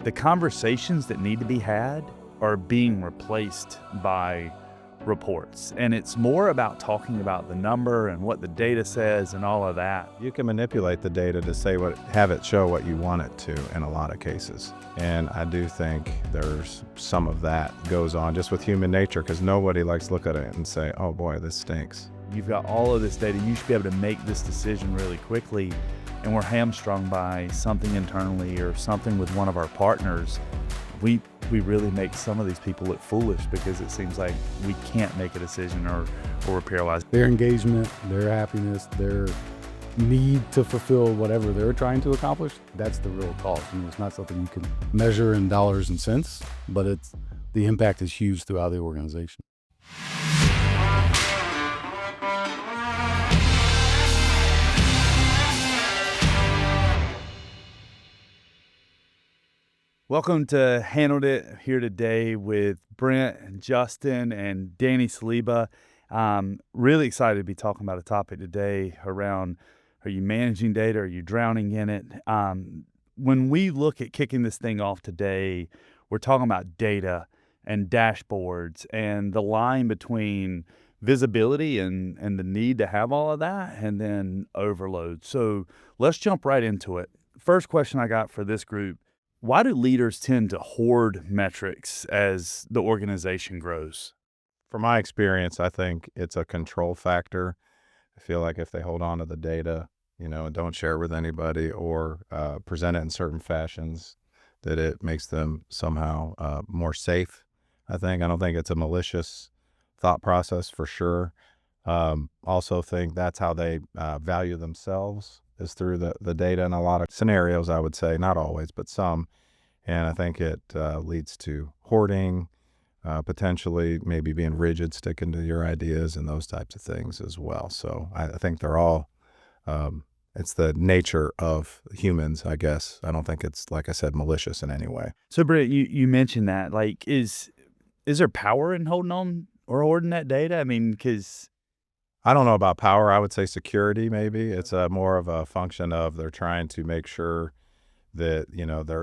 the conversations that need to be had are being replaced by reports. And it's more about talking about the number and what the data says and all of that. You can manipulate the data to have it show what you want it to in a lot of cases. And I do think there's some of that goes on just with human nature, because nobody likes to look at it and say, oh boy, this stinks. You've got all of this data. You should be able to make this decision really quickly. And we're hamstrung by something internally or something with one of our partners. We really make some of these people look foolish because it seems like we can't make a decision or we're paralyzed. Their engagement, their happiness, their need to fulfill whatever they're trying to accomplish, that's the real cause. I mean, it's not something you can measure in dollars and cents, but the impact is huge throughout the organization. Welcome to Handled It, here today with Brent, Justin, and Danny Saleeba. Really excited to be talking about a topic today around, are you managing data? Are you drowning in it? When we look at kicking this thing off today, we're talking about data and dashboards and the line between visibility and the need to have all of that, and then overload. So let's jump right into it. First question I got for this group: why do leaders tend to hoard metrics as the organization grows? From my experience, I think it's a control factor. I feel like if they hold on to the data, and don't share it with anybody or present it in certain fashions, that it makes them somehow more safe. I don't think it's a malicious thought process for sure. Also think that's how they value themselves, is through the data in a lot of scenarios, I would say, not always, but some. And I think it leads to hoarding, potentially maybe being rigid, sticking to your ideas and those types of things as well. So I think they're all, it's the nature of humans, I guess. I don't think it's, like I said, malicious in any way. So Brent, you mentioned that, like, is there power in holding on or hoarding that data? I mean, because I don't know about power. I would say security, maybe. It's more of a function of they're trying to make sure that,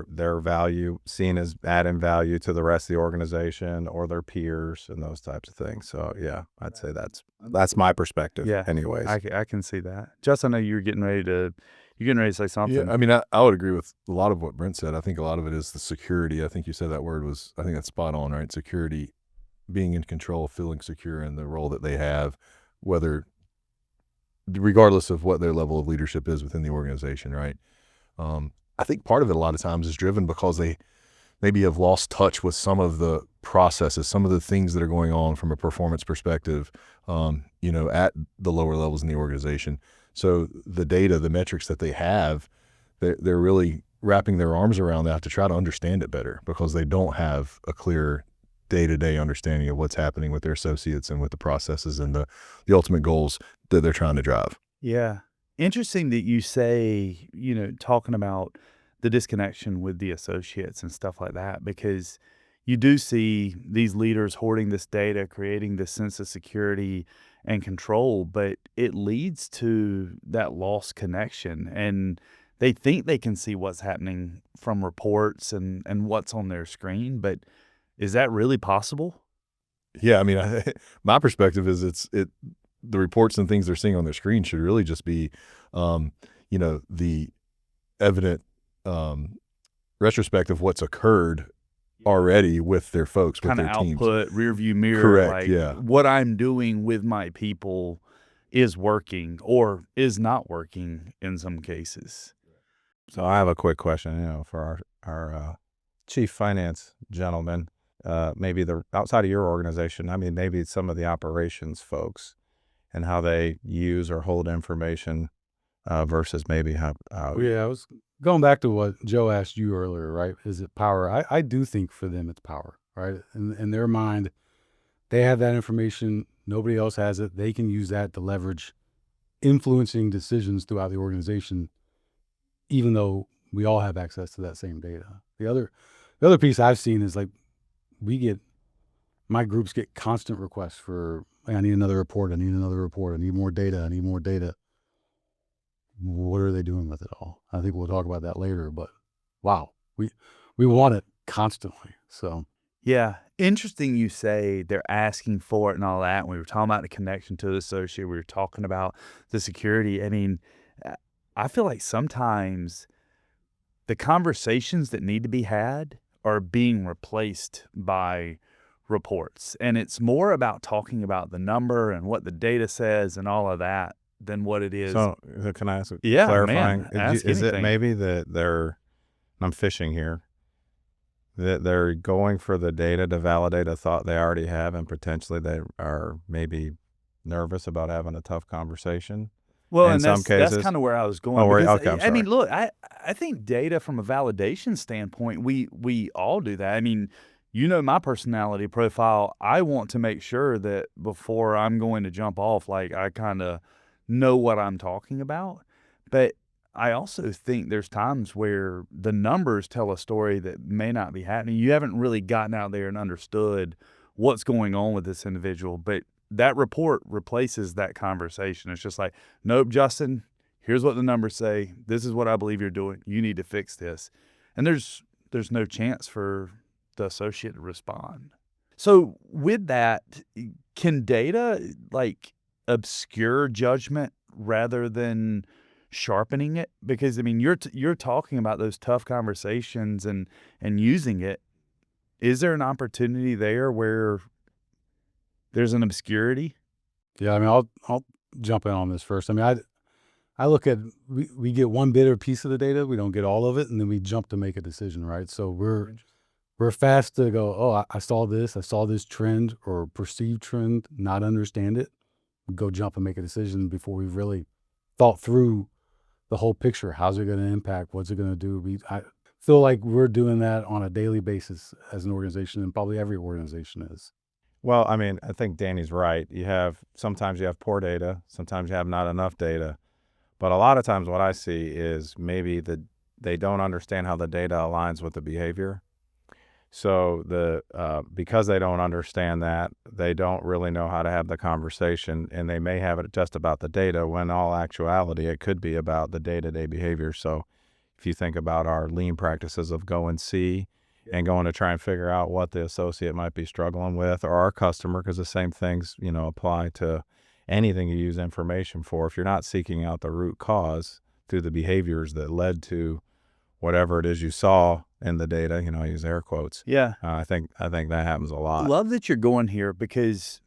their value seen as adding value to the rest of the organization or their peers and those types of things. So yeah, I'd say that's my perspective. Yeah, anyways. I can see that. Justin, I know you're getting ready to say something. Yeah, I mean, I would agree with a lot of what Brent said. I think a lot of it is the security. I think you said that word I think that's spot on, right? Security, being in control, feeling secure in the role that they have, regardless of what their level of leadership is within the organization, right? I think part of it a lot of times is driven because they maybe have lost touch with some of the processes, some of the things that are going on from a performance perspective, at the lower levels in the organization. So the data, the metrics that they have, they're really wrapping their arms around that to try to understand it better, because they don't have a clear day-to-day understanding of what's happening with their associates and with the processes and the ultimate goals that they're trying to drive. Yeah. Interesting that you say, talking about the disconnection with the associates and stuff like that, because you do see these leaders hoarding this data, creating this sense of security and control, but it leads to that lost connection. And they think they can see what's happening from reports and what's on their screen, but is that really possible? Yeah, I mean, my perspective is the reports and things they're seeing on their screen should really just be, the evident retrospect of what's occurred already with their folks, with their teams. Kind of output, rearview mirror. Correct, yeah. What I'm doing with my people is working or is not working in some cases. So I have a quick question, for our chief finance gentleman, maybe outside of your organization, I mean, maybe some of the operations folks and how they use or hold information versus maybe how. Yeah, I was going back to what Joe asked you earlier, right? Is it power? I do think for them it's power, right? In their mind, they have that information. Nobody else has it. They can use that to leverage influencing decisions throughout the organization, even though we all have access to that same data. The other piece I've seen is, like, my groups get constant requests for, I need another report. I need another report. I need more data. I need more data. What are they doing with it all? I think we'll talk about that later, but wow, we want it constantly. So Yeah. Interesting you say they're asking for it and all that. We were talking about the connection to the associate. We were talking about the security. I mean, uh, I feel like sometimes the conversations that need to be had are being replaced by reports. And it's more about talking about the number and what the data says and all of that than what it is. So can I ask Yeah, clarifying? man, ask Is it anything. maybe that they're, I'm fishing here, that they're going for the data to validate a thought they already have, and potentially they are maybe nervous about having a tough conversation? Well, In and some that's cases. kind of where I was going. Oh, Because okay, I'm I mean, sorry. look, I think data from a validation standpoint, we all do that. I mean, you know my personality profile. I want to make sure that before I'm going to jump off, like I kind of know what I'm talking about. But I also think there's times where the numbers tell a story that may not be happening. You haven't really gotten out there and understood what's going on with this individual, but that report replaces that conversation. It's just like, nope, Justin, here's what the numbers say. This is what I believe you're doing. You need to fix this. And there's no chance for the associate to respond. So with that, can data like obscure judgment rather than sharpening it? Because I mean, you're talking about those tough conversations and using it. Is there an opportunity there where there's an obscurity? yeah, I mean, I'll jump in on this first. I mean, I look at we get one bit or piece of the data, we don't get all of it, and then we jump to make a decision, right? So we're fast to go, oh, I saw this trend or perceived trend, not understand it, go jump and make a decision before we've really thought through the whole picture. How's it going to impact? What's it going to do? I feel like we're doing that on a daily basis as an organization, and probably every organization is. Well, I mean, I think Danny's right. Sometimes you have poor data, sometimes you have not enough data. But a lot of times what I see is maybe they don't understand how the data aligns with the behavior. So because they don't understand that, they don't really know how to have the conversation, and they may have it just about the data when in all actuality it could be about the day-to-day behavior. So if you think about our lean practices of go and see and going to try and figure out what the associate might be struggling with, or our customer, because the same things, apply to anything you use information for. If you're not seeking out the root cause through the behaviors that led to whatever it is you saw in the data, I use air quotes. Yeah. I think that happens a lot. Love that you're going here, because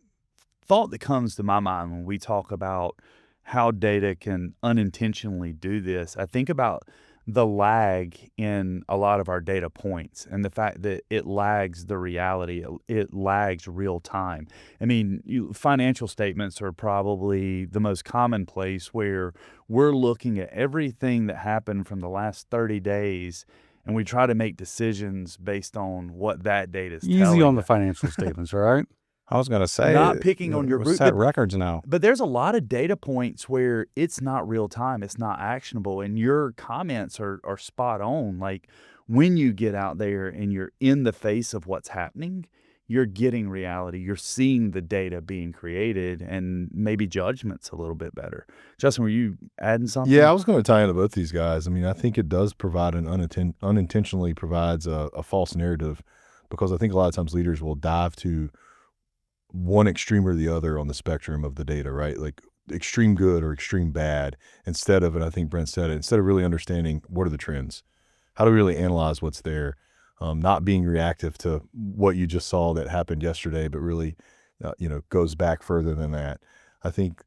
thought that comes to my mind when we talk about how data can unintentionally do this, I think about the lag in a lot of our data points and the fact that it lags the reality. It lags real time. I mean, financial statements are probably the most common place where we're looking at everything that happened from the last 30 days and we try to make decisions based on what that data is telling Easy on the us. financial statements, all right? I was going to say, Not picking on your we group, set but records now. But there's a lot of data points where it's not real time, it's not actionable, and your comments are spot on. Like when you get out there and you're in the face of what's happening, you're getting reality. You're seeing the data being created, and maybe judgment's a little bit better. Justin, were you adding something? Yeah, I was going to tie into both these guys. I mean, I think it does provide unintentionally provides a false narrative, because I think a lot of times leaders will dive to one extreme or the other on the spectrum of the data, right? Like extreme good or extreme bad, instead of, and I think Brent said it, instead of really understanding what are the trends, how do we really analyze what's there, not being reactive to what you just saw that happened yesterday, but really, goes back further than that. I think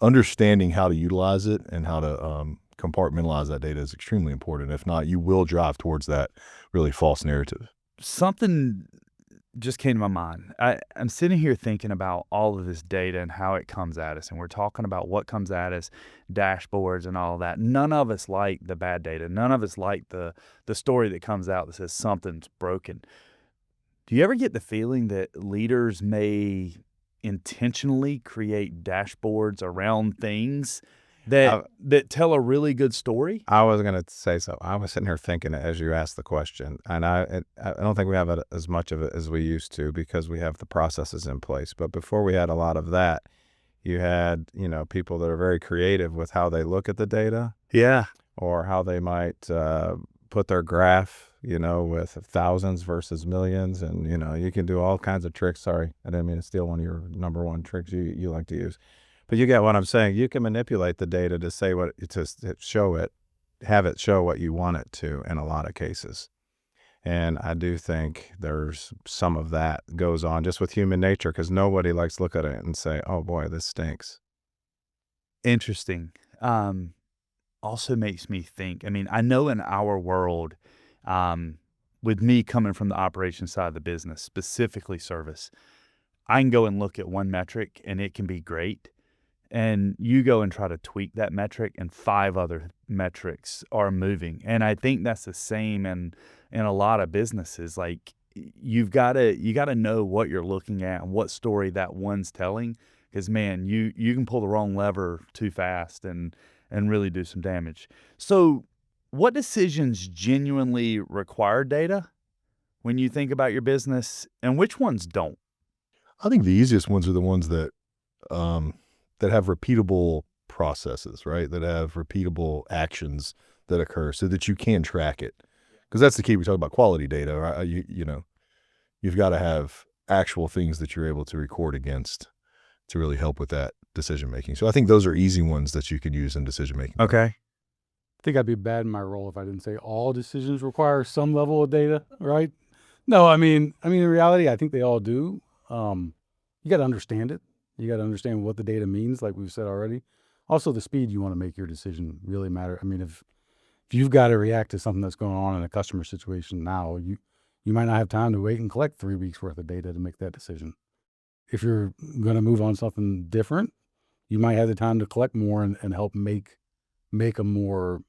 understanding how to utilize it and how to compartmentalize that data is extremely important. If not, you will drive towards that really false narrative. Something just came to my mind. I'm sitting here thinking about all of this data and how it comes at us, and we're talking about what comes at us, dashboards and all of that. None of us like the bad data. None of us like the story that comes out that says something's broken. Do you ever get the feeling that leaders may intentionally create dashboards around things that tell a really good story? I was going to say so. I was sitting here thinking as you asked the question, and I don't think we have as much of it as we used to, because we have the processes in place. But before we had a lot of that, you had, people that are very creative with how they look at the data. Yeah. Or how they might put their graph, with thousands versus millions, and you can do all kinds of tricks. Sorry, I didn't mean to steal one of your number one tricks you like to use, but you get what I'm saying. You can manipulate the data to say to show it, have it show what you want it to in a lot of cases. And I do think there's some of that goes on just with human nature, because nobody likes to look at it and say, oh boy, this stinks. Interesting. Also makes me think, I mean, I know in our world, with me coming from the operations side of the business, specifically service, I can go and look at one metric and it can be great. And you go and try to tweak that metric and 5 other metrics are moving. And I think that's the same in a lot of businesses. Like you got to know what you're looking at and what story that one's telling. Because man, you can pull the wrong lever too fast and really do some damage. So what decisions genuinely require data when you think about your business, and which ones don't? I think the easiest ones are the ones that have repeatable processes, right? That have repeatable actions that occur so that you can track it. Because that's the key. We talk about quality data, right? You've got to have actual things that you're able to record against to really help with that decision making. So I think those are easy ones that you can use in decision making. Okay. I think I'd be bad in my role if I didn't say all decisions require some level of data, right? No, I mean, in reality, I think they all do. You got to understand it. You got to understand what the data means, like we've said already. Also, the speed you want to make your decision really matter. I mean, if you've got to react to something that's going on in a customer situation now, you might not have time to wait and collect 3 weeks worth of data to make that decision. If you're going to move on something different, you might have the time to collect more and help make a more,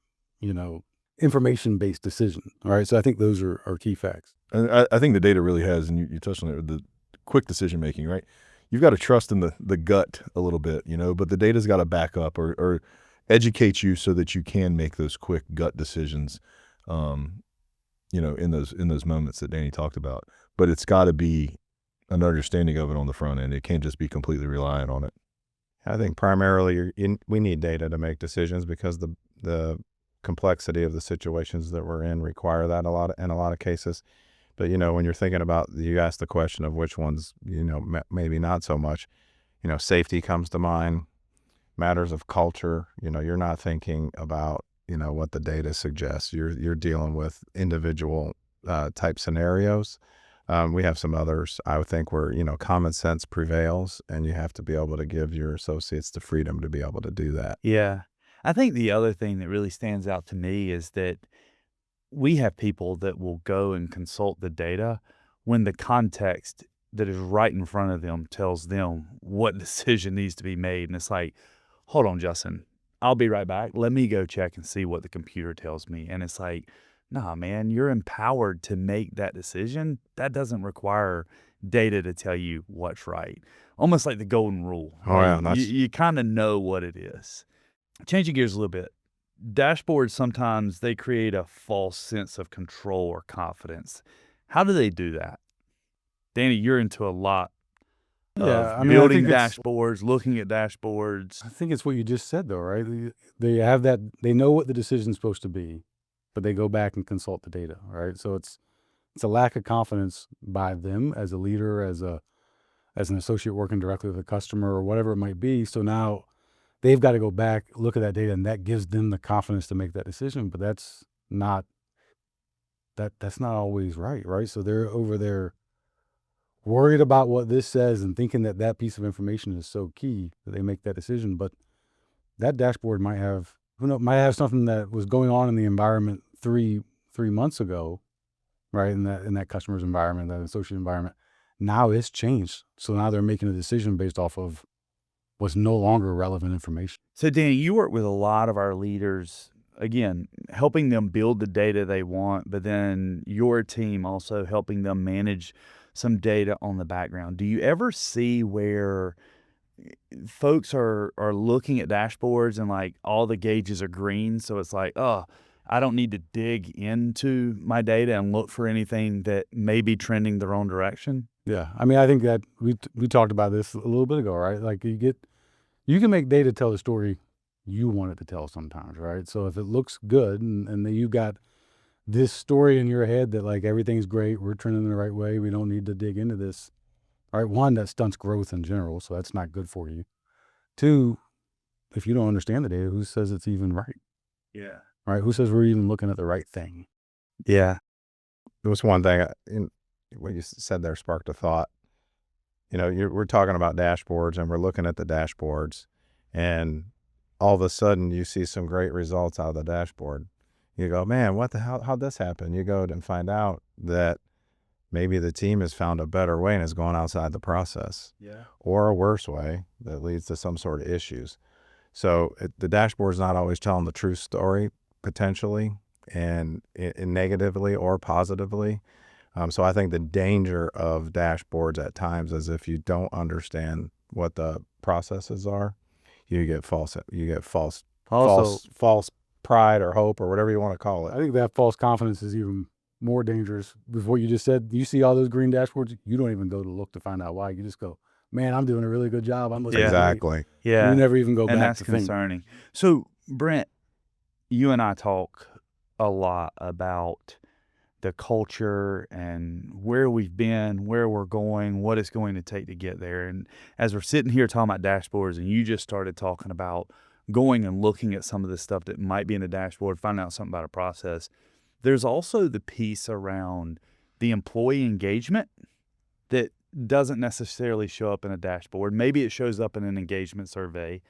information-based decision. All right. So I think those are key facts. And I think the data really has, and you touched on it, the quick decision making, right? You've got to trust in the gut a little bit, but the data's got to back up or educate you so that you can make those quick gut decisions, in those moments that Danny talked about. But it's got to be an understanding of it on the front end. It can't just be completely reliant on it. I think primarily we need data to make decisions because the complexity of the situations that we're in require that in a lot of cases. But, when you're thinking about, you asked the question of which ones, maybe not so much, safety comes to mind, matters of culture. You're not thinking about, what the data suggests. You're dealing with individual type scenarios. We have some others, I would think, where, common sense prevails, and you have to be able to give your associates the freedom to be able to do that. Yeah. I think the other thing that really stands out to me is that we have people that will go and consult the data when the context that is right in front of them tells them what decision needs to be made. And it's like, hold on, Justin, I'll be right back. Let me go check and see what the computer tells me. And it's like, nah, man, you're empowered to make that decision. That doesn't require data to tell you what's right. Almost like the golden rule. Oh, yeah, Right? You kind of know what it is. Changing gears a little bit. Dashboards, sometimes they create a false sense of control or confidence. How do they do that? Danny, you're into a lot of building dashboards, looking at dashboards. I think it's what you just said, though, right? They have that, they know what the decision's supposed to be, but they go back and consult the data, right? So it's a lack of confidence by them as a leader, as an associate working directly with a customer or whatever it might be. So now they've got to go back, look at that data, and that gives them the confidence to make that decision. But that's not always right? So they're over there worried about what this says and thinking that piece of information is so key that they make that decision. But that dashboard might have something that was going on in the environment three months ago, right? In that customer's environment, that associate environment. Now it's changed. So now they're making a decision based off of what's no longer relevant information. So Danny, you work with a lot of our leaders, again, helping them build the data they want, but then your team also helping them manage some data on the background. Do you ever see where folks are looking at dashboards and like all the gauges are green? So it's like, oh, I don't need to dig into my data and look for anything that may be trending the wrong direction. Yeah. I mean, I think that we talked about this a little bit ago, right? Like you can make data tell the story you want it to tell sometimes, right? So if it looks good and then you've got this story in your head that like everything's great, we're trending the right way, we don't need to dig into this. All right, one, that stunts growth in general, so that's not good for you. Two, if you don't understand the data, who says it's even right? Yeah. Right? Who says we're even looking at the right thing? Yeah. There was one thing what you said there sparked a thought. We're talking about dashboards, and we're looking at the dashboards, and all of a sudden you see some great results out of the dashboard. You go, man, what the hell? How'd this happen? You go and find out that maybe the team has found a better way and has gone outside the process, or a worse way that leads to some sort of issues. So the dashboard is not always telling the true story potentially, and negatively or positively. So I think the danger of dashboards at times is if you don't understand what the processes are, you get false pride or hope or whatever you want to call it. I think that false confidence is even more dangerous with what you just said. You see all those green dashboards, you don't even go to look to find out why. You just go, man, I'm doing a really good job. I'm looking Exactly. Yeah. You never even go and back that's to think. concerning. So, Brent, you and I talk a lot about the culture and where we've been, where we're going, what it's going to take to get there. And as we're sitting here talking about dashboards, and you just started talking about going and looking at some of the stuff that might be in the dashboard, finding out something about a process, there's also the piece around the employee engagement that doesn't necessarily show up in a dashboard. Maybe it shows up in an engagement survey.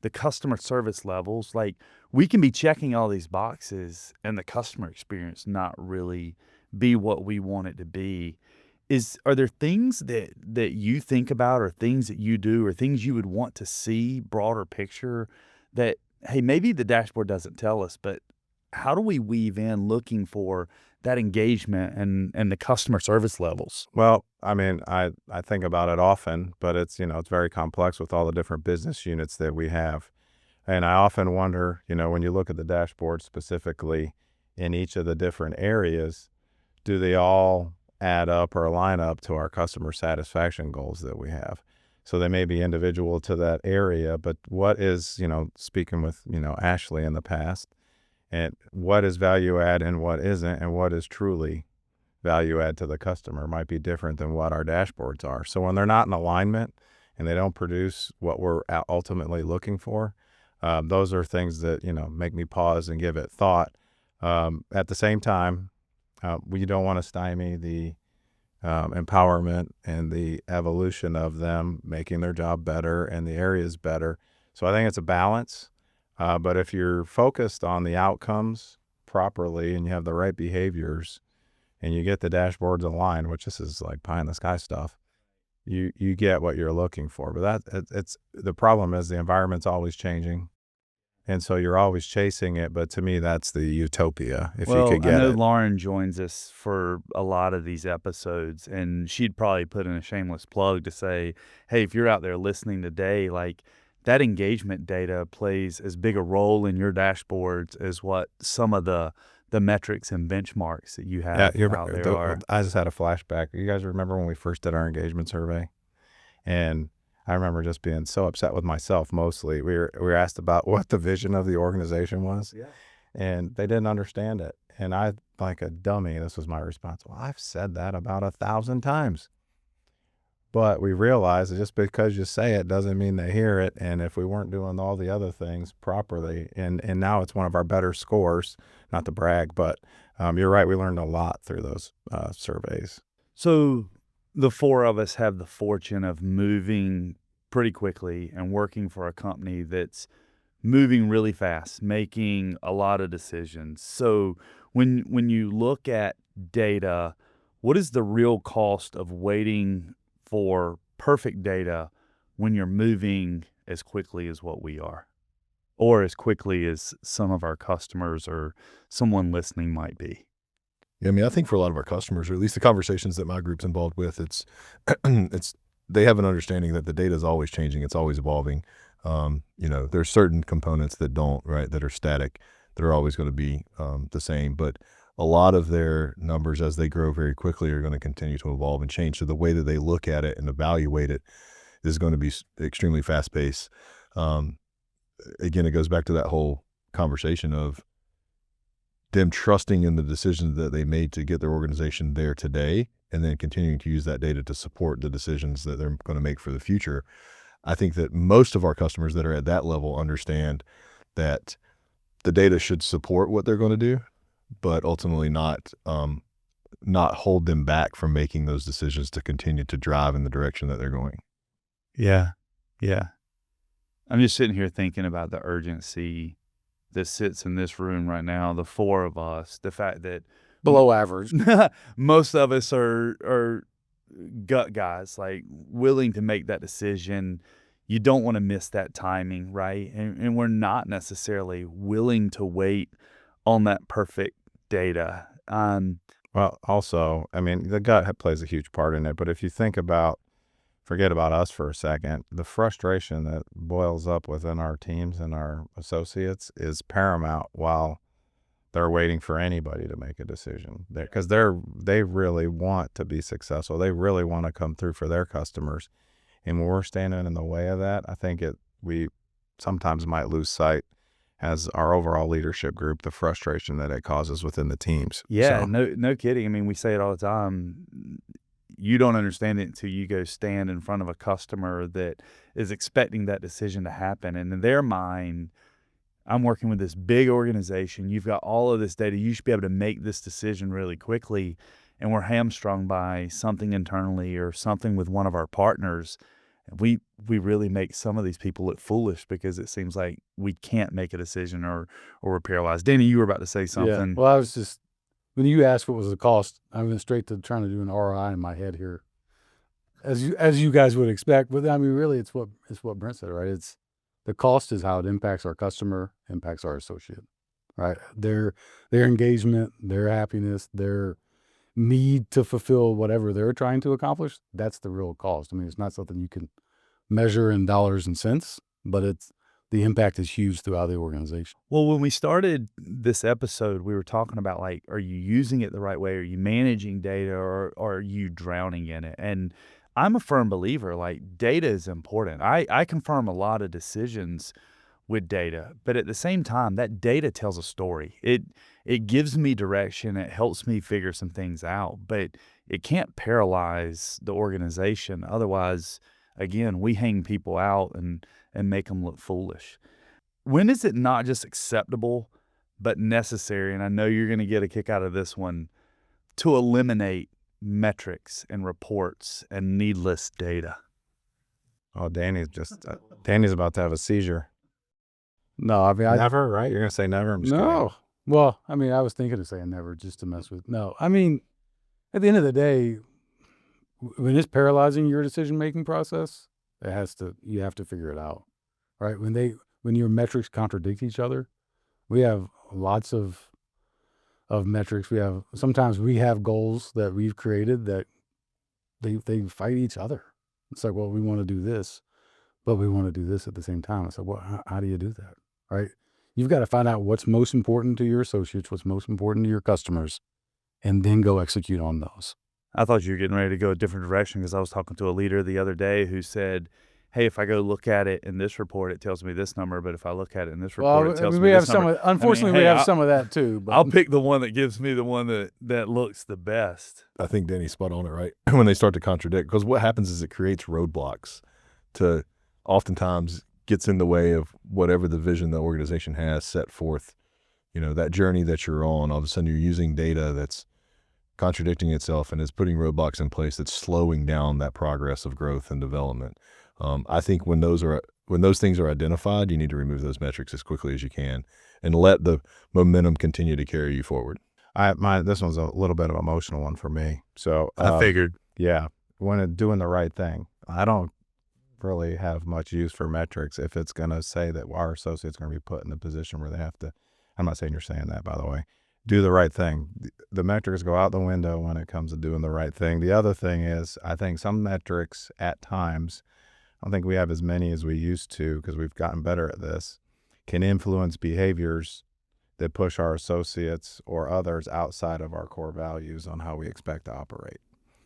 The customer service levels, like we can be checking all these boxes and the customer experience not really be what we want it to be. Are there things that you think about, or things that you do, or things you would want to see broader picture that, hey, maybe the dashboard doesn't tell us, but how do we weave in looking for that engagement and the customer service levels? Well, I mean, I think about it often, but it's very complex with all the different business units that we have. And I often wonder, when you look at the dashboard specifically in each of the different areas, do they all add up or line up to our customer satisfaction goals that we have? So they may be individual to that area, but what is, speaking with, Ashley in the past, and what is value add and what isn't, and what is truly value add to the customer might be different than what our dashboards are. So when they're not in alignment and they don't produce what we're ultimately looking for, those are things that, make me pause and give it thought. At the same time, we don't want to stymie the empowerment and the evolution of them making their job better and the areas better. So I think it's a balance. But if you're focused on the outcomes properly and you have the right behaviors and you get the dashboards aligned, which this is like pie in the sky stuff, you get what you're looking for. But it's the problem is the environment's always changing. And so you're always chasing it. But to me, that's the utopia, if you could get I know it. Lauren joins us for a lot of these episodes, and she'd probably put in a shameless plug to say, hey, if you're out there listening today, like that engagement data plays as big a role in your dashboards as what some of the metrics and benchmarks that you have out there are. I just had a flashback. You guys remember when we first did our engagement survey? And I remember just being so upset with myself mostly. We were asked about what the vision of the organization was, and they didn't understand it. And I, like a dummy, this was my response. Well, I've said that about 1,000 times. But we realized that just because you say it doesn't mean they hear it. And if we weren't doing all the other things properly, and now it's one of our better scores, not to brag, but you're right. We learned a lot through those surveys. So the four of us have the fortune of moving pretty quickly and working for a company that's moving really fast, making a lot of decisions. So when you look at data, what is the real cost of waiting for perfect data when you're moving as quickly as what we are, or as quickly as some of our customers or someone listening might be? Yeah, I mean, I think for a lot of our customers, or at least the conversations that my group's involved with, it's they have an understanding that the data is always changing, it's always evolving. There's certain components that that are static, that are always going to be the same, but a lot of their numbers as they grow very quickly are going to continue to evolve and change. So the way that they look at it and evaluate it is going to be extremely fast paced. Again, it goes back to that whole conversation of them trusting in the decisions that they made to get their organization there today, and then continuing to use that data to support the decisions that they're going to make for the future. I think that most of our customers that are at that level understand that the data should support what they're going to do, but ultimately not hold them back from making those decisions to continue to drive in the direction that they're going. Yeah. Yeah. I'm just sitting here thinking about the urgency that sits in this room right now, the four of us, the fact that Below average. most of us are gut guys, like willing to make that decision. You don't want to miss that timing, right? And we're not necessarily willing to wait on that perfect data. Well, also, I mean, the gut plays a huge part in it. But if you think about, forget about us for a second, the frustration that boils up within our teams and our associates is paramount while they're waiting for anybody to make a decision. Because they really want to be successful. They really want to come through for their customers. And when we're standing in the way of that, I think we sometimes might lose sight as our overall leadership group, the frustration that it causes within the teams. Yeah, So, no kidding. I mean, we say it all the time. You don't understand it until you go stand in front of a customer that is expecting that decision to happen. And in their mind, I'm working with this big organization. You've got all of this data. You should be able to make this decision really quickly. And we're hamstrung by something internally or something with one of our partners. We really make some of these people look foolish because it seems like we can't make a decision or we're paralyzed. Danny, you were about to say something. Yeah. Well, I was just, when you asked what was the cost, I went straight to trying to do an ROI in my head here, as you guys would expect. But I mean, really, it's what Brent said, right? It's the cost is how it impacts our customer, impacts our associate, right? Their engagement, their happiness, their need to fulfill whatever they're trying to accomplish. That's the real cost. I mean, it's not something you can measure in dollars and cents, but the impact is huge throughout the organization. Well, when we started this episode, we were talking about, like, are you using it the right way? Are you managing data, or are you drowning in it? And I'm a firm believer, like, data is important. I confirm a lot of decisions with data, but at the same time, that data tells a story. It gives me direction. It helps me figure some things out, but it can't paralyze the organization. Otherwise, again, we hang people out and make them look foolish. When is it not just acceptable, but necessary? And I know you're going to get a kick out of this one, to eliminate metrics and reports and needless data. oh, Danny's about to have a seizure. No, I mean, Never, right? You're going to say never? I'm just kidding. no. Well, I mean, I was thinking of saying never just to mess with. No, I mean, at the end of the day, when it's paralyzing your decision-making process, you have to figure it out, right? When your metrics contradict each other, we have lots of metrics. Sometimes we have goals that we've created that they fight each other. It's like, well, we want to do this, but we want to do this at the same time. It's like, well, how do you do that, right? You've got to find out what's most important to your associates, what's most important to your customers, and then go execute on those. I thought you were getting ready to go a different direction, because I was talking to a leader the other day who said, hey, if I go look at it in this report, it tells me this number, but if I look at it in this report, it tells me this number. Unfortunately, we have some of that too. But I'll pick the one that gives me the one that looks the best. I think Danny's spot on it, right? When they start to contradict, because what happens is it creates roadblocks to oftentimes gets in the way of whatever the vision the organization has set forth. You know, that journey that you're on, all of a sudden you're using data that's contradicting itself and is putting roadblocks in place that's slowing down that progress of growth and development. I think when those things are identified, you need to remove those metrics as quickly as you can and let the momentum continue to carry you forward. This one's a little bit of an emotional one for me. So I figured. Yeah, when doing the right thing, I don't really have much use for metrics if it's going to say that our associate's going to be put in a position where they have to. I'm not saying you're saying that, by the way. Do the right thing. The metrics go out the window when it comes to doing the right thing. The other thing is, I think some metrics at times, I don't think we have as many as we used to because we've gotten better at this, can influence behaviors that push our associates or others outside of our core values on how we expect to operate.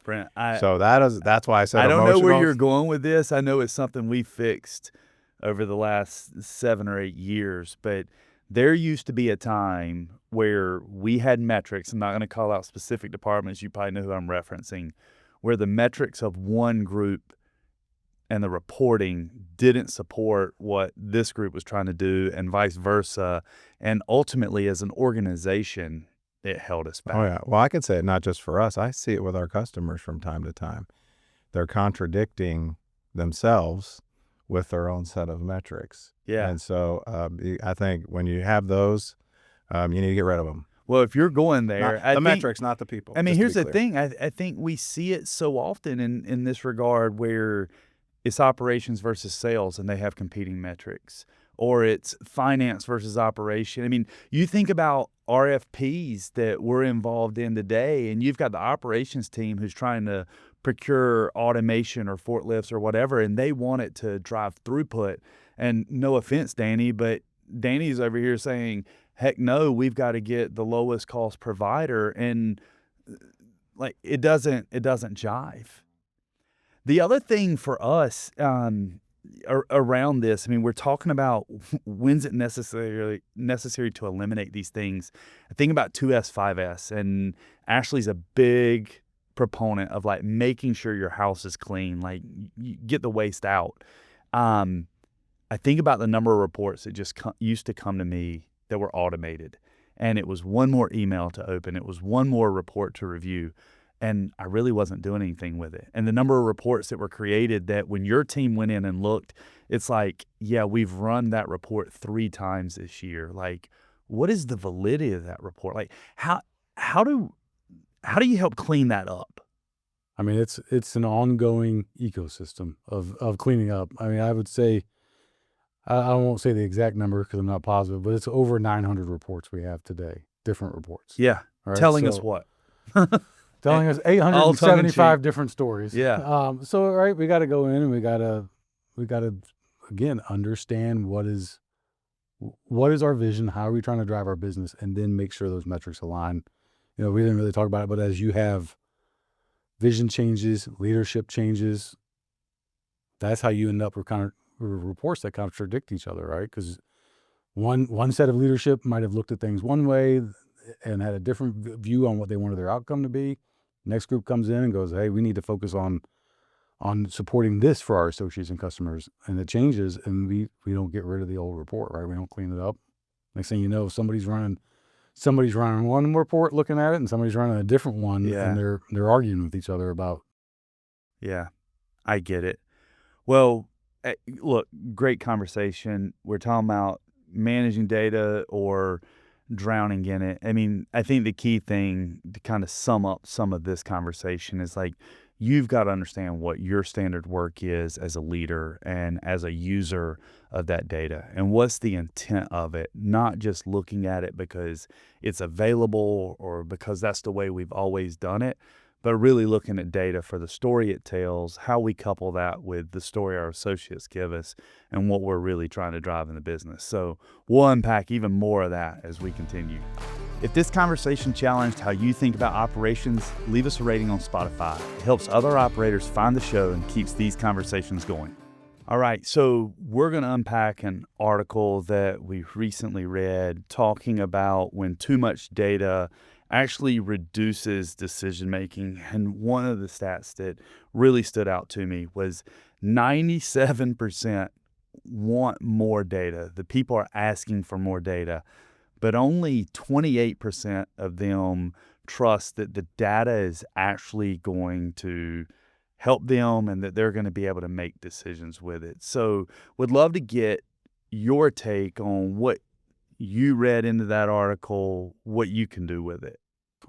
Brent, that's why I said I don't know where emotional. you're going with this. I know it's something we fixed over the last 7 or 8 years, but there used to be a time where we had metrics. I'm not going to call out specific departments. You probably know who I'm referencing, where the metrics of one group and the reporting didn't support what this group was trying to do, and vice versa. And ultimately, as an organization, it held us back. Oh, yeah. Well, I could say it not just for us. I see it with our customers from time to time. They're contradicting themselves with their own set of metrics. Yeah. And so I think when you have those, you need to get rid of them. Well, if you're going there, The metrics, not the people. I mean, just to here's be the clear. thing. I think we see it so often in this regard where it's operations versus sales and they have competing metrics, or it's finance versus operation. I mean, you think about RFPs that we're involved in today, and you've got the operations team who's trying to procure automation or forklifts or whatever, and they want it to drive throughput. And no offense, Danny, but Danny's over here saying, heck no, we've got to get the lowest cost provider. And like, it doesn't jive. The other thing for us around this, I mean, we're talking about when's it necessary to eliminate these things. I think about 2S, 5S, and Ashley's a big proponent of like making sure your house is clean, like you get the waste out. I think about the number of reports that just used to come to me that were automated, and it was one more email to open. It was one more report to review. And I really wasn't doing anything with it. And the number of reports that were created that when your team went in and looked, it's like, yeah, we've run that report 3 times this year. Like, what is the validity of that report? Like, how do you help clean that up? I mean, it's an ongoing ecosystem of cleaning up. I mean, I would say, I won't say the exact number because I'm not positive, but it's over 900 reports we have today, different reports. Yeah. All right, Telling so- us what? Telling us all tongue in 875 different stories. Yeah. So right, we got to go in and we got to again understand what is our vision, how are we trying to drive our business, and then make sure those metrics align. You know, we didn't really talk about it, but as you have vision changes, leadership changes, that's how you end up with kind of reports that contradict each other, right? Because one set of leadership might have looked at things one way and had a different view on what they wanted their outcome to be. Next group comes in and goes, hey, we need to focus on supporting this for our associates and customers. And it changes, and we don't get rid of the old report, right? We don't clean it up. Next thing you know, somebody's running one report looking at it, and somebody's running a different one, Yeah. and they're arguing with each other about. Yeah, I get it. Well, look, great conversation. We're talking about managing data or drowning in it. I mean, I think the key thing to kind of sum up some of this conversation is like, you've got to understand what your standard work is as a leader and as a user of that data, and what's the intent of it, not just looking at it because it's available or because that's the way we've always done it, but really looking at data for the story it tells, how we couple that with the story our associates give us, and what we're really trying to drive in the business. So we'll unpack even more of that as we continue. If this conversation challenged how you think about operations, leave us a rating on Spotify. It helps other operators find the show and keeps these conversations going. All right, so we're going to unpack an article that we recently read talking about when too much data actually reduces decision making. And one of the stats that really stood out to me was 97% want more data. The people are asking for more data, but only 28% of them trust that the data is actually going to help them and that they're going to be able to make decisions with it. So would love to get your take on what you read into that article, what you can do with it.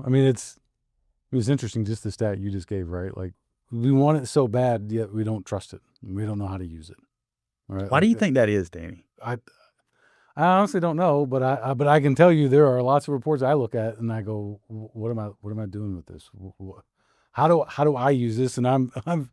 I mean, it was interesting, just the stat you just gave, right? Like, we want it so bad, yet we don't trust it. We don't know how to use it. All right? Why do you think that is, Danny? I honestly don't know, but I can tell you there are lots of reports I look at and I go, what am I doing with this? How do I use this? And I'm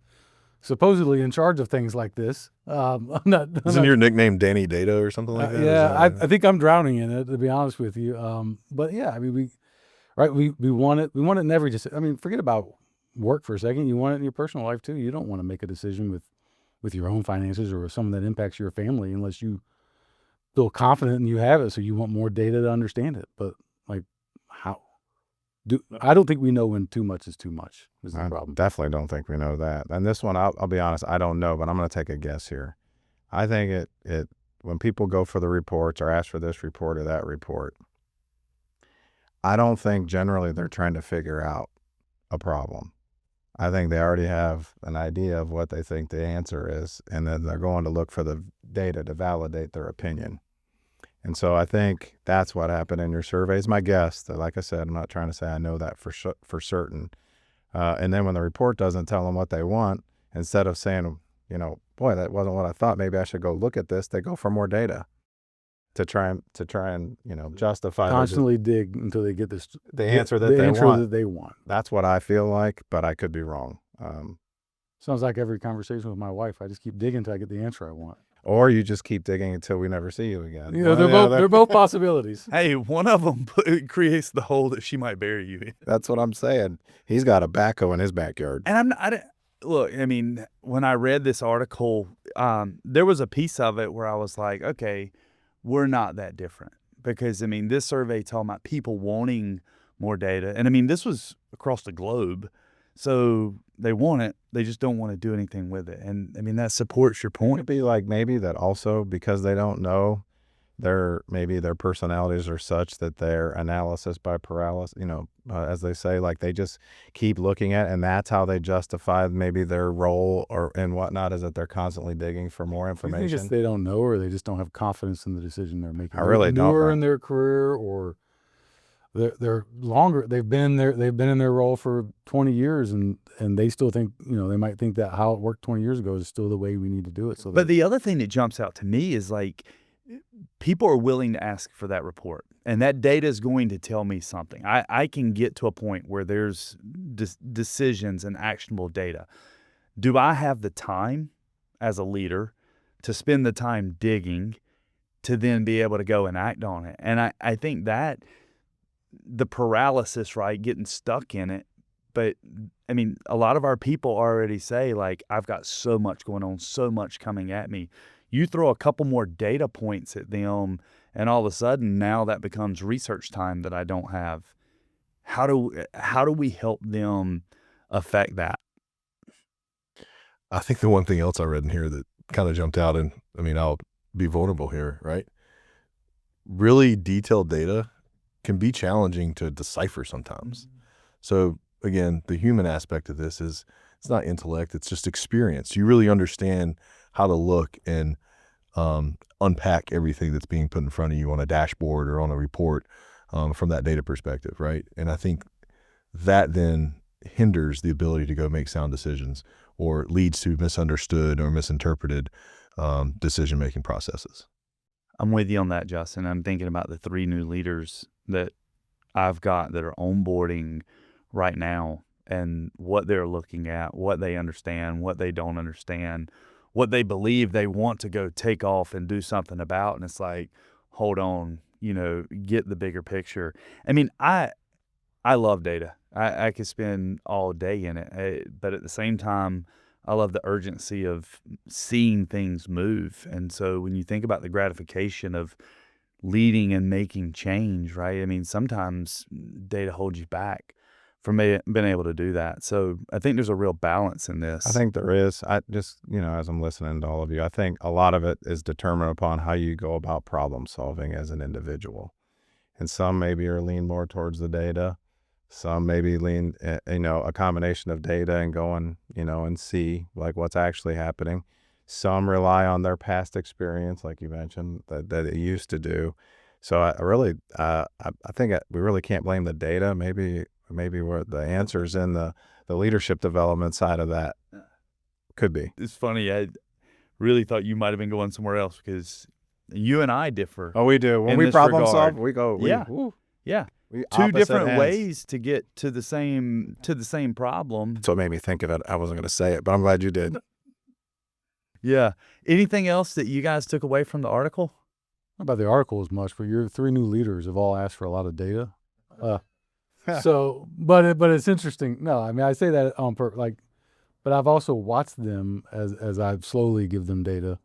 supposedly in charge of things like this. Isn't your nickname Danny Data or something like that? Yeah, I think I'm drowning in it, to be honest with you. But yeah, I mean, we want it in every decision. I mean, forget about work for a second. You want it in your personal life too. You don't want to make a decision with your own finances or with something that impacts your family unless you feel confident and you have it. So you want more data to understand it. But like, how I don't think we know when too much is too much is the I problem. definitely don't think we know that. And this one, I'll be honest, I don't know, but I'm going to take a guess here. I think it when people go for the reports or ask for this report or that report, I don't think generally they're trying to figure out a problem. I think they already have an idea of what they think the answer is, and then they're going to look for the data to validate their opinion. And so I think that's what happened in your survey is my guess. That, like I said, I'm not trying to say I know that for certain. And then when the report doesn't tell them what they want, instead of saying, boy, that wasn't what I thought, maybe I should go look at this, they go for more data to try and justify Constantly dig until they get the answer that the they answer want. that they want. That's what I feel like, but I could be wrong. Sounds like every conversation with my wife. I just keep digging until I get the answer I want. Or you just keep digging until we never see you again. They're both possibilities. Hey, one of them creates the hole that she might bury you in. That's what I'm saying. He's got a backhoe in his backyard. And look, I mean, when I read this article, there was a piece of it where I was like, okay, we're not that different. Because, I mean, this survey talking about people wanting more data. And, I mean, this was across the globe. So they want it. They just don't want to do anything with it. And, I mean, that supports your It could point. be like maybe that also because they don't know, maybe their personalities are such that their analysis by paralysis, as they say, like they just keep looking at, and that's how they justify maybe their role and whatnot, is that they're constantly digging for more I information. think it's they don't know, or they just don't have confidence in the decision they're making. I really They're don't newer know. in their career, or they're longer. They've been in their role for 20 years, and they still think, they might think that how it worked 20 years ago is still the way we need to do it. So, But the other thing that jumps out to me is like people are willing to ask for that report, and that data is going to tell me something. I can get to a point where there's decisions and actionable data. Do I have the time as a leader to spend the time digging to then be able to go and act on it? And I think that the paralysis, right, getting stuck in it. But I mean, a lot of our people already say, like, I've got so much going on, so much coming at me. You throw a couple more data points at them, and all of a sudden now that becomes research time that I don't have. How do we help them affect that? I think the one thing else I read in here that kind of jumped out, and I mean, I'll be vulnerable here, right? Really detailed data can be challenging to decipher sometimes. So again, the human aspect of this is it's not intellect, it's just experience. You really understand how to look and unpack everything that's being put in front of you on a dashboard or on a report from that data perspective, right? And I think that then hinders the ability to go make sound decisions, or leads to misunderstood or misinterpreted decision-making processes. I'm with you on that, Justin. I'm thinking about the 3 new leaders that I've got that are onboarding right now, and what they're looking at, what they understand, what they don't understand, what they believe they want to go take off and do something about. And it's like, hold on, get the bigger picture. I mean, I love data. I could spend all day in it, but at the same time, I love the urgency of seeing things move. And so when you think about the gratification of leading and making change, right? I mean, sometimes data holds you back from being able to do that. So I think there's a real balance in this. I think there is. I just, as I'm listening to all of you, I think a lot of it is determined upon how you go about problem solving as an individual. And some maybe are lean more towards the data. Some maybe lean, a combination of data and going, and see like what's actually happening. Some rely on their past experience, like you mentioned, that it used to do. So I really, I think we really can't blame the data. Maybe where the answer's in the leadership development side of that. Could be. It's funny. I really thought you might have been going somewhere else, because you and I differ. Oh, we do. When in we this problem regard. solve, we go. Yeah. Woo. Yeah. We 2 opposite different ends. ways to get to the same problem. That's what made me think of it. I wasn't going to say it, but I'm glad you did. Yeah. Anything else that you guys took away from the article? Not about the article as much, but your 3 new leaders have all asked for a lot of data. So, but it's interesting. No, I mean, I say that on purpose, but I've also watched them as I've slowly give them data.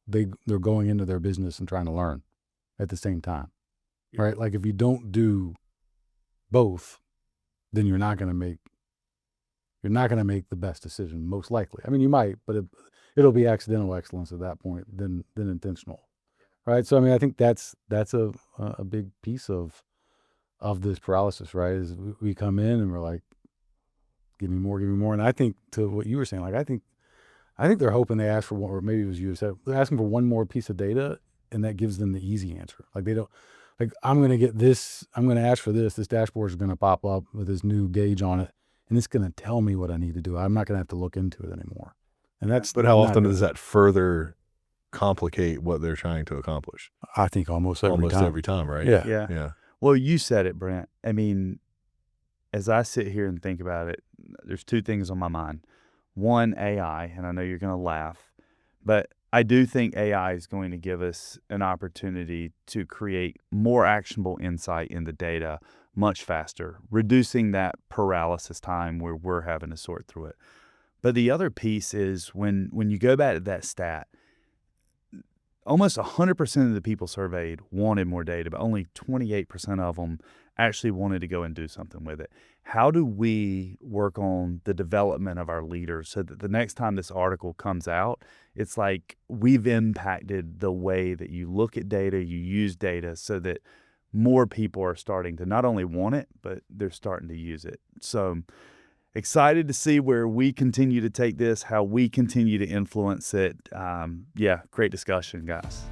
They're going into their business and trying to learn at the same time, right? Like if you don't do both, then you're not going to make the best decision, most likely. I mean, you might, but it'll be accidental excellence at that point than intentional, right? So I mean, I think that's a big piece of this paralysis, right? Is we come in and we're like, give me more, and I think to what you were saying, like I think they're hoping they ask for one, or maybe it was you who said they're asking for one more piece of data, and that gives them the easy answer. Like they don't, like I'm going to get this, I'm going to ask for this. This dashboard is going to pop up with this new gauge on it, and it's going to tell me what I need to do. I'm not going to have to look into it anymore. And that's. But how often does that further complicate what they're trying to accomplish? I think almost every time, right? Yeah. Well, you said it, Brent. I mean, as I sit here and think about it, there's two things on my mind. One, AI, and I know you're going to laugh, but I do think AI is going to give us an opportunity to create more actionable insight in the data much faster, reducing that paralysis time where we're having to sort through it. But the other piece is when you go back to that stat, almost 100% of the people surveyed wanted more data, but only 28% of them actually wanted to go and do something with it. How do we work on the development of our leaders so that the next time this article comes out, it's like we've impacted the way that you look at data, you use data, so that more people are starting to not only want it, but they're starting to use it. So excited to see where we continue to take this, how we continue to influence it. Great discussion, guys.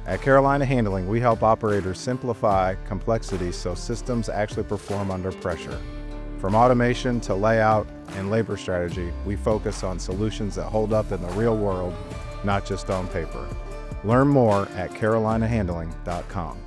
At Carolina Handling, we help operators simplify complexity so systems actually perform under pressure. From automation to layout and labor strategy, we focus on solutions that hold up in the real world, not just on paper. Learn more at carolinahandling.com.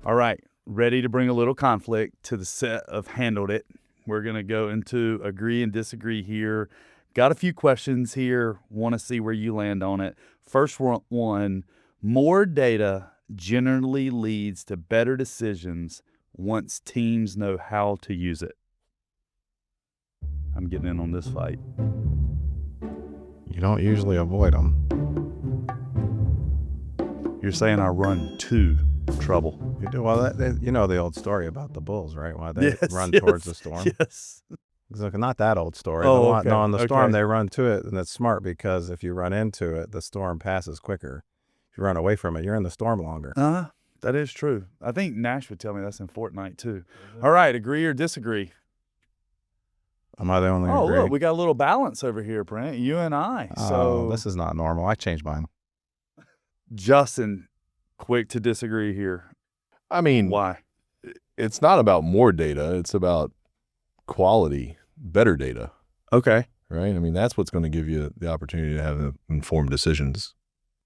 All right, ready to bring a little conflict to the set of Handled It. We're going to go into agree and disagree here. Got a few questions here. Want to see where you land on it. First one, more data generally leads to better decisions once teams know how to use it. I'm getting in on this fight. You don't usually avoid them. You're saying I run to trouble. You do. Well, you know the old story about the bulls, right? Why they run towards the storm. Yes. It's not that old story. Oh, okay. No, in the storm, they run to it, and that's smart because if you run into it, the storm passes quicker. If you run away from it, you're in the storm longer. That is true. I think Nash would tell me that's in Fortnite, too. All right, agree or disagree? Am I the only Oh, agree? Look, we got a little balance over here, Brent, you and I. So this is not normal. I changed mine. Justin, quick to disagree here. I mean, why? It's not about more data. It's about quality, better data. Okay. Right? I mean, that's what's going to give you the opportunity to have informed decisions.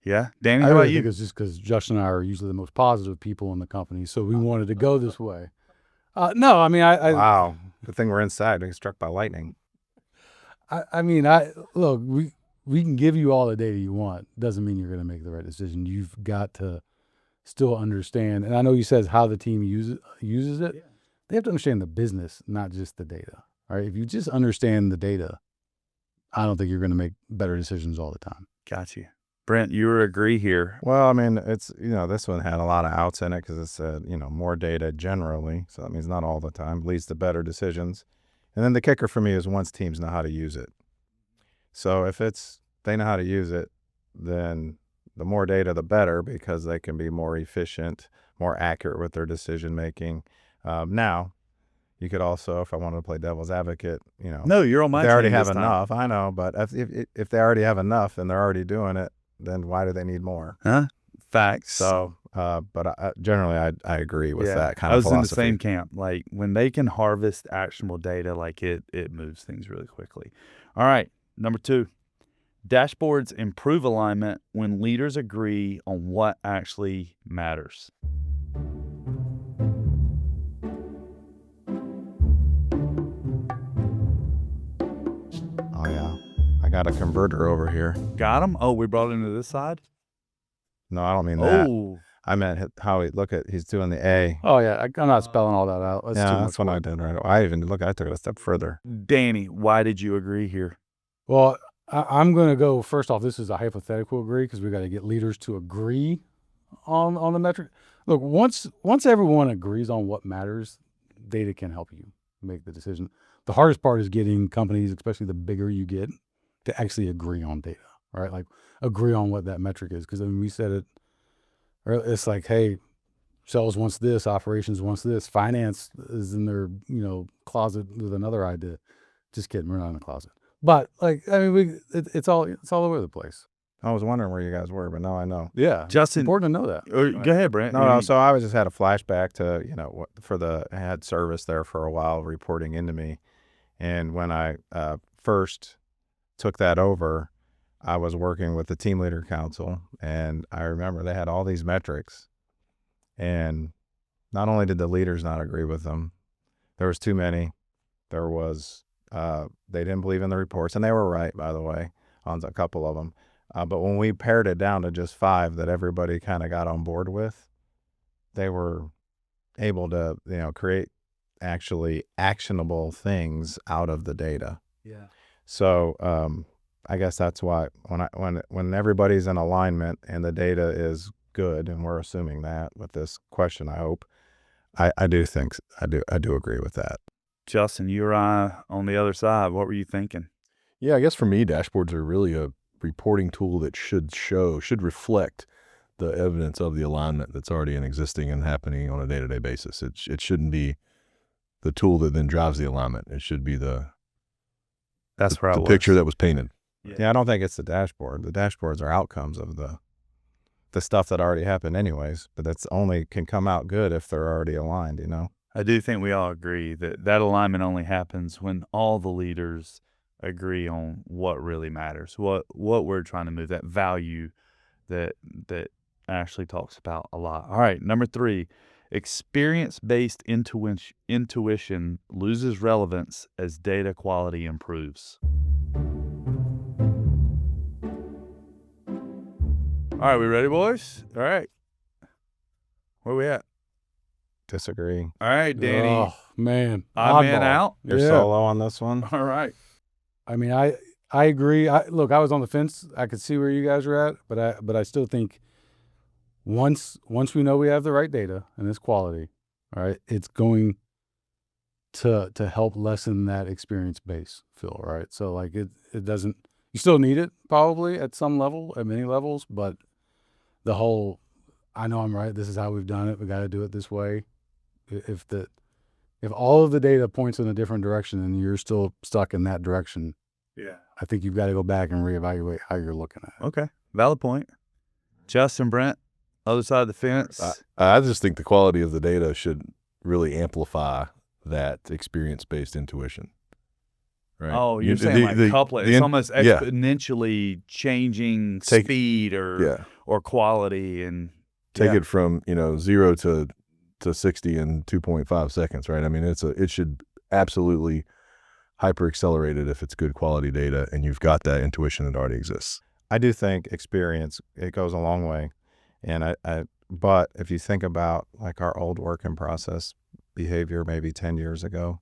Yeah. Danny, I how really about you? think it's just because Justin and I are usually the most positive people in the company, so we wanted to go this way. No, I mean, Wow. Good thing we're inside. We get struck by lightning. Look, we can give you all the data you want. Doesn't mean you're going to make the right decision. You've got to still understand, and I know you said how the team uses it. Yeah. They have to understand the business, not just the data. All right. If you just understand the data, I don't think you're going to make better decisions all the time. Got you. Brent, you agree here. Well, I mean, it's, this one had a lot of outs in it because it said, more data generally. So that means not all the time, leads to better decisions. And then the kicker for me is once teams know how to use it. So if they know how to use it, then the more data, the better, because they can be more efficient, more accurate with their decision making. Now, you could also, if I wanted to play devil's advocate, No, you're on my team. They already have enough. I know, but if they already have enough and they're already doing it, then why do they need more? Facts. So, but generally, I agree with that kind of philosophy. I was in the same camp. Like when they can harvest actionable data, like it moves things really quickly. All right, number 2. Dashboards improve alignment when leaders agree on what actually matters. Oh, yeah. I got a converter over here. Got him? Oh, we brought it into this side? No, I don't mean that. Oh. I meant how he's doing the A. Oh, yeah. I'm not spelling all that out. That's what I did right. I took it a step further. Danny, why did you agree here? Well, I'm going to go, first off, this is a hypothetical agree because we got to get leaders to agree on the metric. Look, once everyone agrees on what matters, data can help you make the decision. The hardest part is getting companies, especially the bigger you get, to actually agree on data, right? Like agree on what that metric is. Because I mean, we said it, it's like, hey, sales wants this, operations wants this, finance is in their closet with another idea. Just kidding, we're not in the closet. But like, I mean, it's all over the place. I was wondering where you guys were, but now I know. Yeah, Justin, it's important to know that. Go ahead, Brent. No, so I just had a flashback to, I had service there for a while reporting into me. And when I first took that over, I was working with the team leader council, and I remember they had all these metrics. And not only did the leaders not agree with them, there was too many. There was, they didn't believe in the reports, and they were right, by the way, on a couple of them. But when we pared it down to just 5 that everybody kind of got on board with, they were able to, create actually actionable things out of the data. Yeah. So I guess that's why when everybody's in alignment and the data is good, and we're assuming that with this question, I hope, I do agree with that. Justin, you were on the other side. What were you thinking? Yeah, I guess for me, dashboards are really a reporting tool that should reflect the evidence of the alignment that's already existing and happening on a day-to-day basis. It shouldn't be the tool that then drives the alignment. It should be the picture that was painted. Yeah, I don't think it's the dashboard. The dashboards are outcomes of the stuff that already happened anyways, but that's only can come out good if they're already aligned, I do think we all agree that alignment only happens when all the leaders agree on what really matters, what we're trying to move, that value that Ashley talks about a lot. All right, number 3, experience-based intuition loses relevance as data quality improves. All right, we ready, boys? All right. Where we at? Disagree. All right, Danny. Oh, man. Odd man Oddball. out. You're Yeah. solo on this one? All right. I mean, I agree. Look, I was on the fence. I could see where you guys are at, but I still think once we know we have the right data and it's quality, all right, it's going to help lessen that experience base feel, right? So like it doesn't, you still need it probably at some level, at many levels, but the whole, I know I'm right, this is how we've done it, we got to do it this way. If all of the data points in a different direction and you're still stuck in that direction, Yeah. I think you've got to go back and reevaluate how you're looking at it. Okay. Valid point. Justin, Brent, other side of the fence. I just think the quality of the data should really amplify that experience-based intuition. Right? Oh, you're saying couple it. It's almost exponentially changing speed or quality and take it from 0 to 60 in 2.5 seconds, right? I mean, it should absolutely hyper accelerate it if it's good quality data and you've got that intuition that already exists. I do think experience, it goes a long way. And but if you think about like our old work in process behavior, maybe 10 years ago,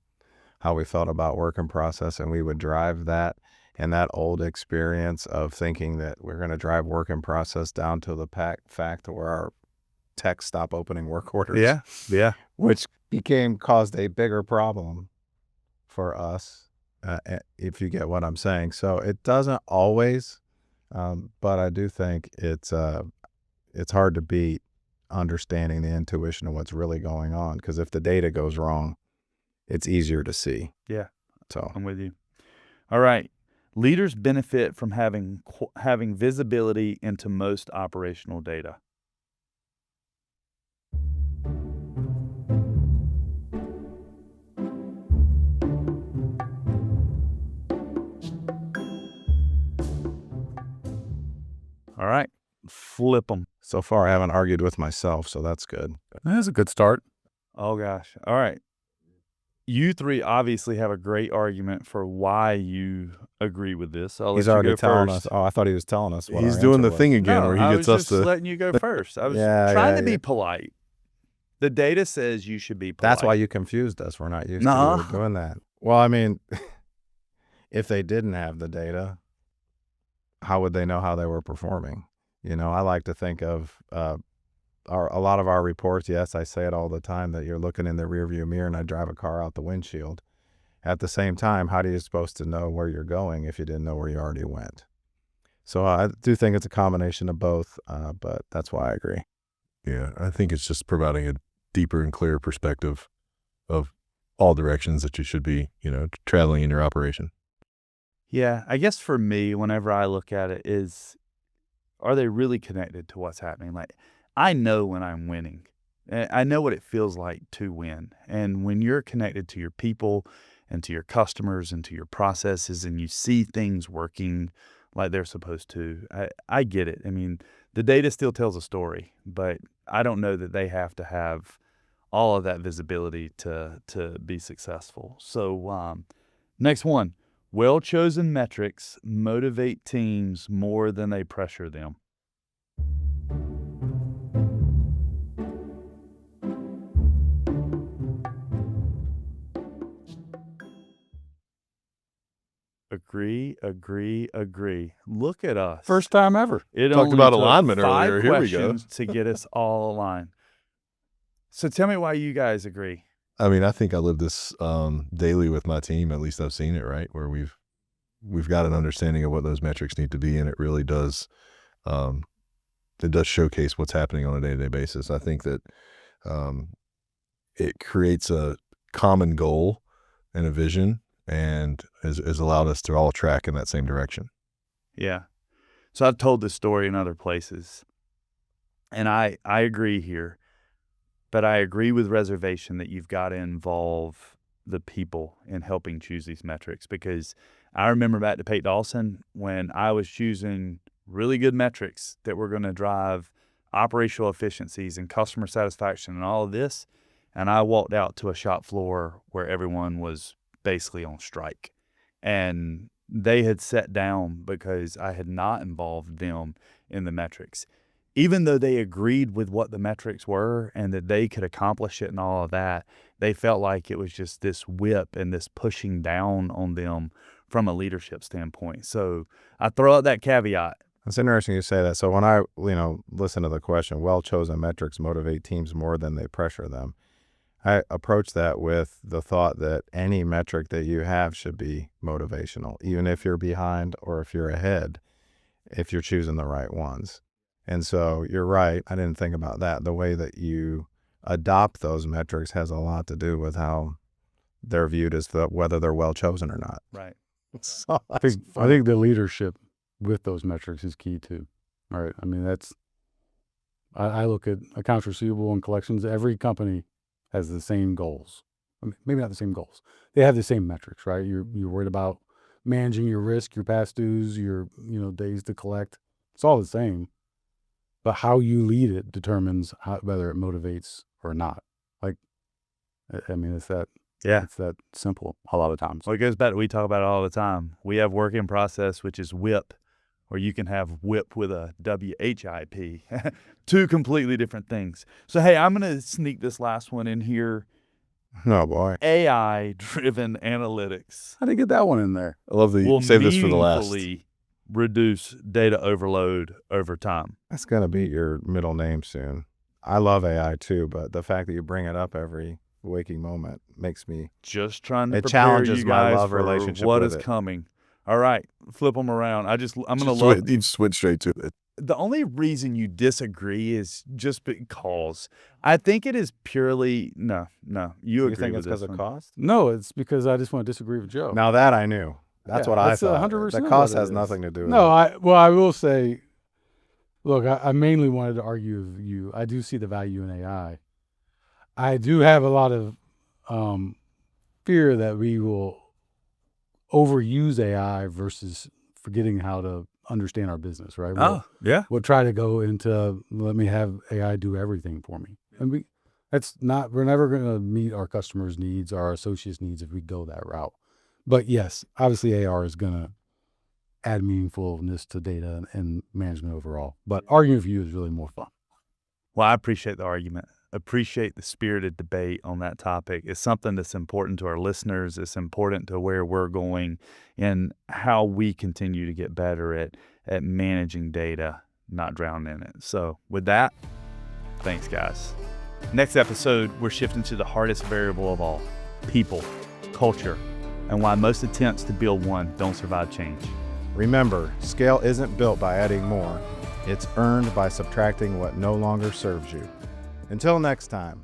how we felt about work in process, and we would drive that, and that old experience of thinking that we're going to drive work in process down to the fact where our techs stop opening work orders. Yeah. Which caused a bigger problem for us, if you get what I'm saying. So it doesn't always, but I do think it's hard to beat understanding the intuition of what's really going on, because if the data goes wrong, it's easier to see. Yeah. So I'm with you. All right. Leaders benefit from having visibility into most operational data. All right. Flip them. so far I haven't argued with myself, so that's good. That's a good start. Oh, gosh. All right. You 3 obviously have a great argument for why you agree with this. I'll He's let you already go telling first. us. Oh, I thought he was telling us what He's our doing answer the was. thing again where he I gets was us just to. letting you go first. I was Yeah, trying yeah, to be yeah. polite. The data says you should be polite. That's why you confused us. We're not used Nuh-uh. to doing that. Well, I mean, if they didn't have the data, how would they know how they were performing? I like to think of a lot of our reports, yes, I say it all the time, that you're looking in the rearview mirror and I drive a car out the windshield. At the same time, how are you supposed to know where you're going if you didn't know where you already went? So I do think it's a combination of both, but that's why I agree. Yeah, I think it's just providing a deeper and clearer perspective of all directions that you should be, traveling in your operation. Yeah, I guess for me, whenever I look at it, are they really connected to what's happening? Like, I know when I'm winning. I know what it feels like to win. And when you're connected to your people and to your customers and to your processes and you see things working like they're supposed to, I get it. I mean, the data still tells a story, but I don't know that they have to have all of that visibility to be successful. So next one, well-chosen metrics motivate teams more than they pressure them. Agree. Look at us. First time ever. It Talked only about took alignment 5 earlier. Here we go. questions to get us all aligned. So tell me why you guys agree. I mean, I think I live this daily with my team. At least I've seen it, right? Where we've got an understanding of what those metrics need to be, and it really does showcase what's happening on a day-to-day basis. I think that it creates a common goal and a vision, and has allowed us to all track in that same direction. Yeah. So I've told this story in other places, and I agree here, but I agree with reservation that you've got to involve the people in helping choose these metrics, because I remember back to Pate Dawson when I was choosing really good metrics that were going to drive operational efficiencies and customer satisfaction and all of this, and I walked out to a shop floor where everyone was basically on strike, and they had sat down because I had not involved them in the metrics. Even though they agreed with what the metrics were and that they could accomplish it and all of that, they felt like it was just this whip and this pushing down on them from a leadership standpoint. So I throw out that caveat. It's interesting you say that. So when I, listen to the question, well-chosen metrics motivate teams more than they pressure them, I approach that with the thought that any metric that you have should be motivational, even if you're behind or if you're ahead, if you're choosing the right ones. And so you're right. I didn't think about that. The way that you adopt those metrics has a lot to do with how they're viewed as whether they're well chosen or not. Right. So I think the leadership with those metrics is key too. All right. I mean, I look at accounts receivable and collections. Every company has the same goals. I mean, maybe not the same goals. They have the same metrics, right? You're worried about managing your risk, your past dues, your days to collect. It's all the same. But how you lead it determines whether it motivates or not. Like, I mean, it's that simple a lot of times. Well, it goes back to, we talk about it all the time. We have work in process, which is WIP, or you can have WIP with a WHIP. Two completely different things. So, hey, I'm going to sneak this last one in here. Oh, boy. AI-driven analytics. How did you get that one in there? I love the save this for the last. Reduce data overload over time. That's going to be your middle name soon. I love AI too, but the fact that you bring it up every waking moment makes me just trying to it prepare challenges you my guys love for relationship what with is it. coming. All right, flip them around. I'm going to love. You switch straight to it. The only reason you disagree is just because I think it is purely no. You agree think with it's because this of one. cost? No, it's because I just want to disagree with Joe. Now that I knew. That's what I thought. 100% The cost what it has is. nothing to do with No, it. I will say, look, I mainly wanted to argue with you. I do see the value in AI. I do have a lot of fear that we will overuse AI versus forgetting how to understand our business, right? Yeah. We'll try to go into, let me have AI do everything for me. And we're never going to meet our customers' needs, our associates' needs if we go that route. But yes, obviously AR is going to add meaningfulness to data and management overall. But arguing with you is really more fun. Well, I appreciate the argument. Appreciate the spirited debate on that topic. It's something that's important to our listeners. It's important to where we're going and how we continue to get better at managing data, not drowning in it. So with that, Thanks, guys. Next episode, we're shifting to the hardest variable of all, people, culture, and why most attempts to build one don't survive change. Remember, scale isn't built by adding more. It's earned by subtracting what no longer serves you. Until next time.